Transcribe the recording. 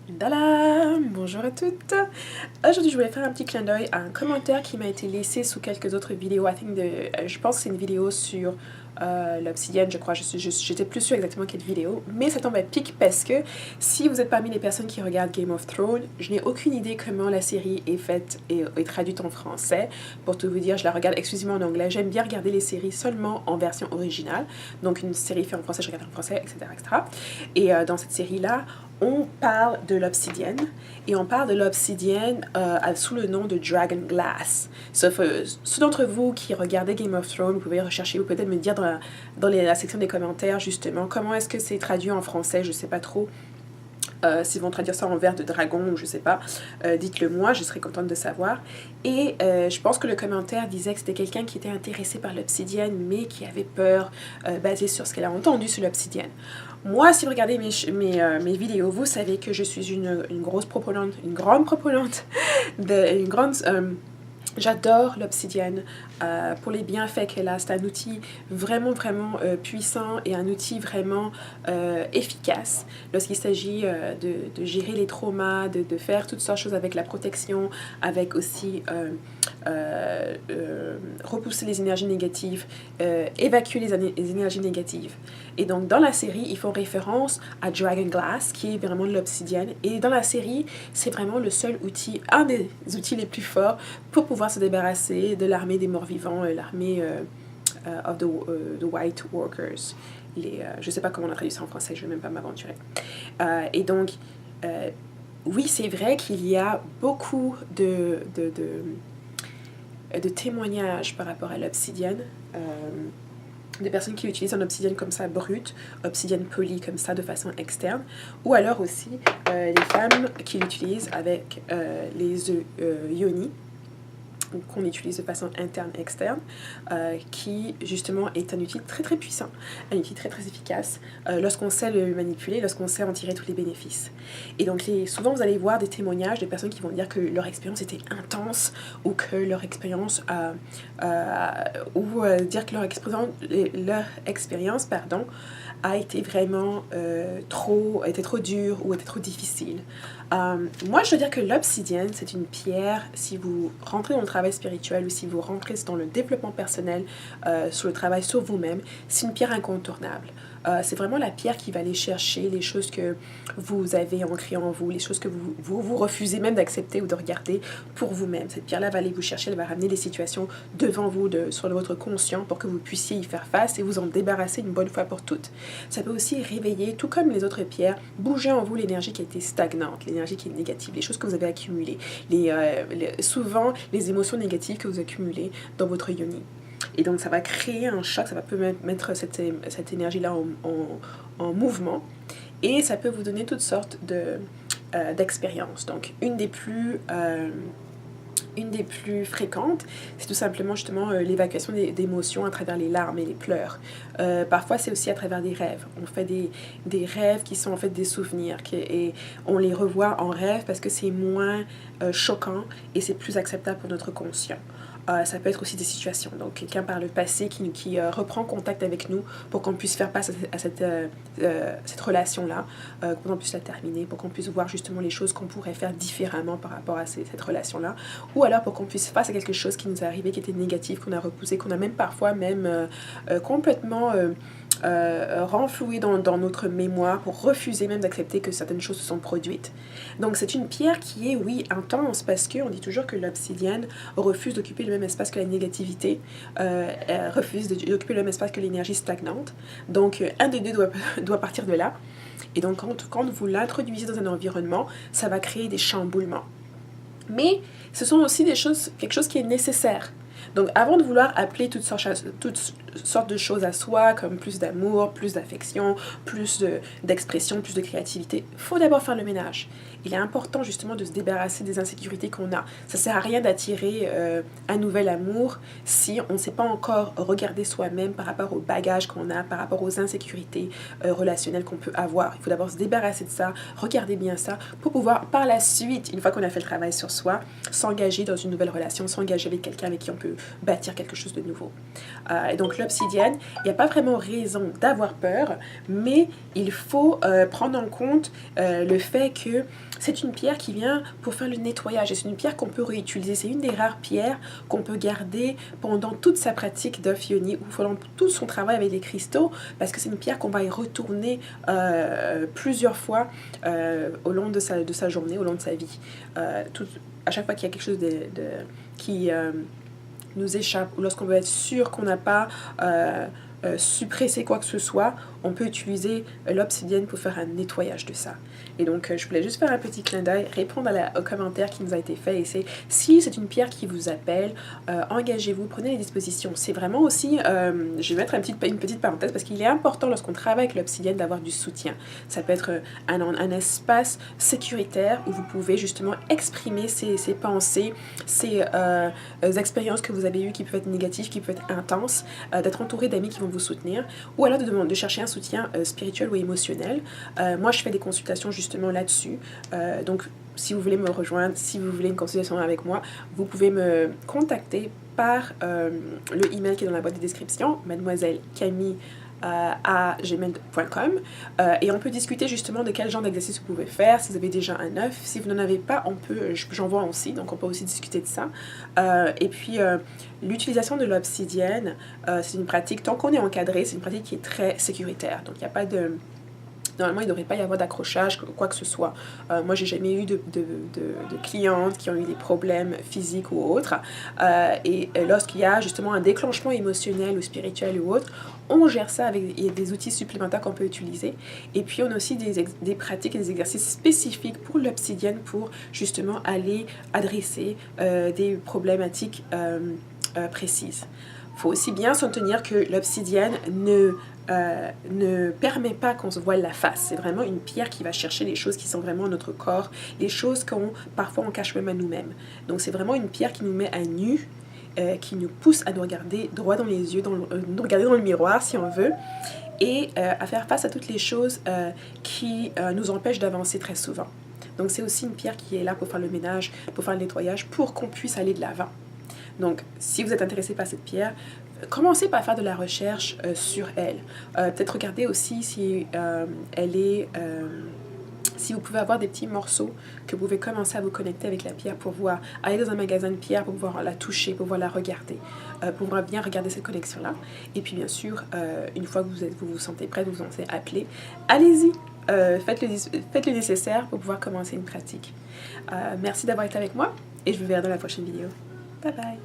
Dala! Bonjour à toutes! Aujourd'hui, je voulais faire un petit clin d'œil à un commentaire qui m'a été laissé sous quelques autres vidéos. Je pense que c'est une vidéo sur l'obsidienne, je crois. J'étais plus sûre exactement quelle vidéo. Mais ça tombe à pic parce que si vous êtes parmi les personnes qui regardent Game of Thrones, je n'ai aucune idée comment la série est faite et est traduite en français. Pour tout vous dire, je la regarde exclusivement en anglais. J'aime bien regarder les séries seulement en version originale. Donc une série faite en français, je regarde en français, etc. etc. Et dans cette série-là, on parle de l'obsidienne et on parle de l'obsidienne sous le nom de Dragon Glass. Sauf ceux d'entre vous qui regardez Game of Thrones, vous pouvez rechercher ou peut-être me dire dans la section des commentaires justement comment est-ce que c'est traduit en français, je sais pas trop. S'ils vont traduire ça en vers de dragon ou je sais pas, dites-le moi, je serais contente de savoir. Et je pense que le commentaire disait que c'était quelqu'un qui était intéressé par l'obsidienne mais qui avait peur basé sur ce qu'elle a entendu sur l'obsidienne. Moi, si vous regardez mes vidéos, vous savez que je suis une grosse proponente, une grande proponente, j'adore l'obsidienne pour les bienfaits qu'elle a. C'est un outil vraiment puissant et un outil vraiment efficace lorsqu'il s'agit de gérer les traumas, de faire toutes sortes de choses avec la protection, avec aussi repousser les énergies négatives, évacuer les énergies négatives. Et donc dans la série, ils font référence à Dragon Glass, qui est vraiment de l'obsidienne. Et dans la série, c'est vraiment le seul outil, un des outils les plus forts pour pouvoir se débarrasser de l'armée des morts-vivants, l'armée of the White Walkers. Je ne sais pas comment on a traduit ça en français, je ne vais même pas m'aventurer. Et donc, oui, c'est vrai qu'il y a beaucoup de témoignages par rapport à l'obsidienne. Des personnes qui utilisent un obsidienne comme ça brute, obsidienne polie comme ça de façon externe, ou alors aussi les femmes qui l'utilisent avec les œufs yoni, qu'on utilise de façon interne-externe, qui justement est un outil très puissant, un outil très efficace lorsqu'on sait le manipuler, lorsqu'on sait en tirer tous les bénéfices. Et donc souvent vous allez voir des témoignages de personnes qui vont dire que leur expérience était intense ou que leur expérience dire que leur expérience a été vraiment trop dure ou était trop difficile. Moi, je veux dire que l'obsidienne, c'est une pierre, si vous rentrez dans le travail spirituel ou si vous rentrez dans le développement personnel, sur le travail sur vous-même, c'est une pierre incontournable. C'est vraiment la pierre qui va aller chercher les choses que vous avez ancrées en vous, les choses que vous refusez même d'accepter ou de regarder pour vous-même. Cette pierre-là va aller vous chercher, elle va ramener des situations devant vous, sur votre conscient, pour que vous puissiez y faire face et vous en débarrasser une bonne fois pour toutes. Ça peut aussi réveiller, tout comme les autres pierres, bouger en vous l'énergie qui a été stagnante, l'énergie qui est négative, les choses que vous avez accumulées, souvent les émotions négatives que vous accumulez dans votre yoni. Et donc ça va créer un choc, ça va peut mettre cette énergie-là en mouvement et ça peut vous donner toutes sortes d'expériences. Donc une des plus fréquentes, c'est tout simplement justement l'évacuation d'émotions à travers les larmes et les pleurs. Parfois, c'est aussi à travers des rêves. On fait des rêves qui sont en fait des souvenirs et on les revoit en rêve parce que c'est moins choquant et c'est plus acceptable pour notre conscient. Ça peut être aussi des situations. Donc, quelqu'un par le passé qui reprend contact avec nous pour qu'on puisse faire face à cette relation-là, pour qu'on puisse la terminer, pour qu'on puisse voir justement les choses qu'on pourrait faire différemment par rapport à cette relation-là, ou alors pour qu'on puisse faire face à quelque chose qui nous est arrivé, qui était négatif, qu'on a repoussé, qu'on a même parfois complètement renfloué dans notre mémoire pour refuser même d'accepter que certaines choses se sont produites. Donc c'est une pierre qui est, oui, intense parce qu'on dit toujours que l'obsidienne refuse d'occuper le même espace que la négativité, refuse d'occuper le même espace que l'énergie stagnante. Donc un des deux doit partir de là. Et donc quand vous l'introduisez dans un environnement, ça va créer des chamboulements. Mais ce sont aussi quelque chose qui est nécessaire. Donc avant de vouloir appeler toutes sortes de choses à soi, comme plus d'amour, plus d'affection, plus d'expression, plus de créativité, il faut d'abord faire le ménage. Il est important justement de se débarrasser des insécurités qu'on a. Ça ne sert à rien d'attirer un nouvel amour si on ne sait pas encore regarder soi-même par rapport au bagage qu'on a, par rapport aux insécurités relationnelles qu'on peut avoir. Il faut d'abord se débarrasser de ça, regarder bien ça, pour pouvoir par la suite, une fois qu'on a fait le travail sur soi, s'engager dans une nouvelle relation, s'engager avec quelqu'un avec qui on peut bâtir quelque chose de nouveau. Et donc l'obsidienne, il n'y a pas vraiment raison d'avoir peur, mais il faut prendre en compte le fait que c'est une pierre qui vient pour faire le nettoyage et c'est une pierre qu'on peut réutiliser. C'est une des rares pierres qu'on peut garder pendant toute sa pratique d'œuf ioni ou pendant tout son travail avec les cristaux parce que c'est une pierre qu'on va y retourner plusieurs fois au long de sa journée, au long de sa vie. À chaque fois qu'il y a quelque chose qui nous échappe ou lorsqu'on veut être sûr qu'on n'a pas suppressé quoi que ce soit, on peut utiliser l'obsidienne pour faire un nettoyage de ça. Et donc, je voulais juste faire un petit clin d'œil, répondre au commentaire qui nous a été fait. Et c'est, si c'est une pierre qui vous appelle, engagez-vous, prenez les dispositions. C'est vraiment aussi, je vais mettre une petite parenthèse parce qu'il est important lorsqu'on travaille avec l'obsidienne d'avoir du soutien. Ça peut être un espace sécuritaire où vous pouvez justement exprimer ces pensées, ces expériences que vous avez eues qui peuvent être négatives, qui peuvent être intenses, d'être entouré d'amis qui vont vous soutenir, ou alors de chercher un soutien spirituel ou émotionnel. Moi, je fais des consultations justement là-dessus. Donc, si vous voulez me rejoindre, si vous voulez une consultation avec moi, vous pouvez me contacter par le email qui est dans la boîte de description, mademoiselle Camille à gmail.com et on peut discuter justement de quel genre d'exercice vous pouvez faire, si vous avez déjà un œuf, si vous n'en avez pas, j'en vois aussi, donc on peut aussi discuter de ça. Et puis l'utilisation de l'obsidienne, c'est une pratique, tant qu'on est encadré, c'est une pratique qui est très sécuritaire, donc il n'y a pas de... Normalement, il ne devrait pas y avoir d'accrochage, quoi que ce soit. Moi, j'ai jamais eu de clientes qui ont eu des problèmes physiques ou autres. Et lorsqu'il y a justement un déclenchement émotionnel ou spirituel ou autre, on gère ça avec des outils supplémentaires qu'on peut utiliser. Et puis, on a aussi des pratiques et des exercices spécifiques pour l'obsidienne pour justement aller adresser des problématiques précises. Il faut aussi bien s'en tenir que l'obsidienne ne permet pas qu'on se voile la face. C'est vraiment une pierre qui va chercher les choses qui sont vraiment notre corps, les choses qu'on parfois on cache même à nous-mêmes. Donc c'est vraiment une pierre qui nous met à nu, qui nous pousse à nous regarder droit dans les yeux, nous regarder dans le miroir si on veut, et à faire face à toutes les choses qui nous empêchent d'avancer très souvent. Donc c'est aussi une pierre qui est là pour faire le ménage, pour faire le nettoyage, pour qu'on puisse aller de l'avant. Donc, si vous êtes intéressé par cette pierre, commencez par faire de la recherche sur elle. Peut-être regarder aussi si elle est... si vous pouvez avoir des petits morceaux que vous pouvez commencer à vous connecter avec la pierre pour voir, aller dans un magasin de pierre pour pouvoir la toucher, pour pouvoir la regarder, pour pouvoir bien regarder cette connexion-là. Et puis bien sûr, une fois que vous vous sentez prête, vous vous sentez appelé, allez-y, faites le nécessaire pour pouvoir commencer une pratique. Merci d'avoir été avec moi et je vous verrai dans la prochaine vidéo. Bye bye!